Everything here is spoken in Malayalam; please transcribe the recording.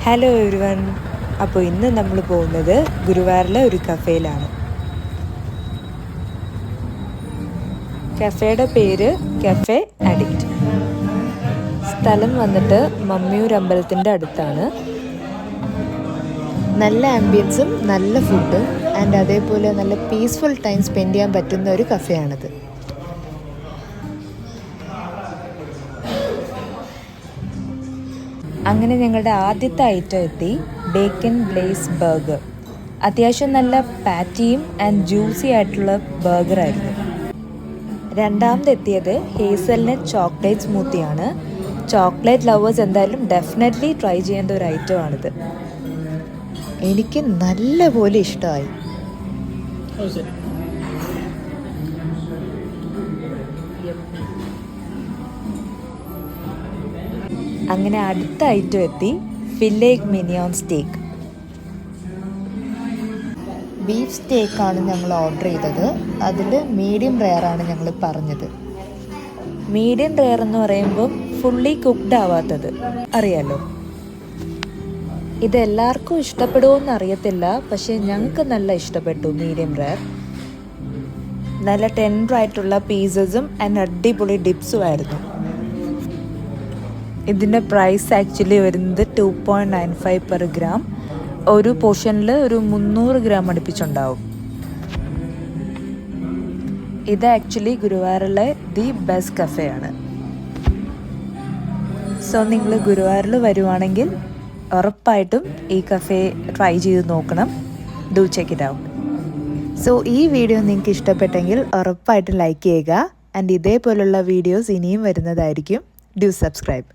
Hello everyone. അപ്പോൾ ഇന്ന് നമ്മൾ പോകുന്നത് ഗുരുവായൂരിലെ ഒരു കഫേയിലാണ്. കഫേയുടെ പേര് കഫേ അഡിക്റ്റ്. സ്ഥലം വന്നിട്ട് മമ്മിയൂർ അമ്പലത്തിൻ്റെ അടുത്താണ്. നല്ല ആംബിയൻസും നല്ല ഫുഡും ആൻഡ് അതേപോലെ നല്ല പീസ്ഫുൾ ടൈം സ്പെൻഡ് ചെയ്യാൻ പറ്റുന്ന ഒരു കഫേയാണിത്. അങ്ങനെ ഞങ്ങളുടെ ആദ്യത്തെ ഐറ്റം എത്തി, ബേക്കൻ ബ്ലേസ് ബർഗർ. അത്യാവശ്യം നല്ല പാറ്റിയും ആൻഡ് ജ്യൂസി ആയിട്ടുള്ള ബർഗറായിരുന്നു. രണ്ടാമത് എത്തിയത് ഹേസൽനട്ട് ചോക്ലേറ്റ് സ്മൂത്തിയാണ്. ചോക്ലേറ്റ് ലവേഴ്സ് എന്തായാലും ഡെഫിനറ്റ്ലി ട്രൈ ചെയ്യേണ്ട ഒരു ഐറ്റമാണിത്. എനിക്ക് നല്ലപോലെ ഇഷ്ടമായി. അങ്ങനെ അടുത്ത ഐറ്റം എത്തി, ഫില്ലേക്ക് മിനിയോൺ സ്റ്റേക്ക്. ബീഫ് സ്റ്റേക്കാണ് ഞങ്ങൾ ഓർഡർ ചെയ്തത്. അതിൽ മീഡിയം റെയറാണ് ഞങ്ങൾ പറഞ്ഞത്. മീഡിയം റെയർ എന്ന് പറയുമ്പോൾ ഫുള്ളി കുക്ക്ഡ് ആവാത്തത് അറിയാലോ. ഇതെല്ലാവർക്കും ഇഷ്ടപ്പെടുമോയെന്ന് അറിയത്തില്ല, പക്ഷേ ഞങ്ങൾക്ക് നല്ല ഇഷ്ടപ്പെട്ടു മീഡിയം റെയർ. നല്ല ടെൻഡറായിട്ടുള്ള പീസസും ആൻഡ് അടിപൊളി ഡിപ്സും ആയിരുന്നു. ഇതിൻ്റെ പ്രൈസ് ആക്ച്വലി വരുന്നത് 2.95 പെർ ഗ്രാം. ഒരു പോർഷനിൽ ഒരു 300 ഗ്രാം അടുപ്പിച്ചുണ്ടാവും. ഇത് ആക്ച്വലി ഗുരുവായൂരിലെ ദി ബെസ്റ്റ് കഫേയാണ്. സോ നിങ്ങൾ ഗുരുവായൂരിൽ വരുവാണെങ്കിൽ ഉറപ്പായിട്ടും ഈ കഫേ ട്രൈ ചെയ്ത് നോക്കണം. Do check it out. So ഈ വീഡിയോ നിങ്ങൾക്ക് ഇഷ്ടപ്പെട്ടെങ്കിൽ ഉറപ്പായിട്ടും ലൈക്ക് ചെയ്യുക. ആൻഡ് ഇതേപോലുള്ള വീഡിയോസ് ഇനിയും വരുന്നതായിരിക്കും. Do subscribe.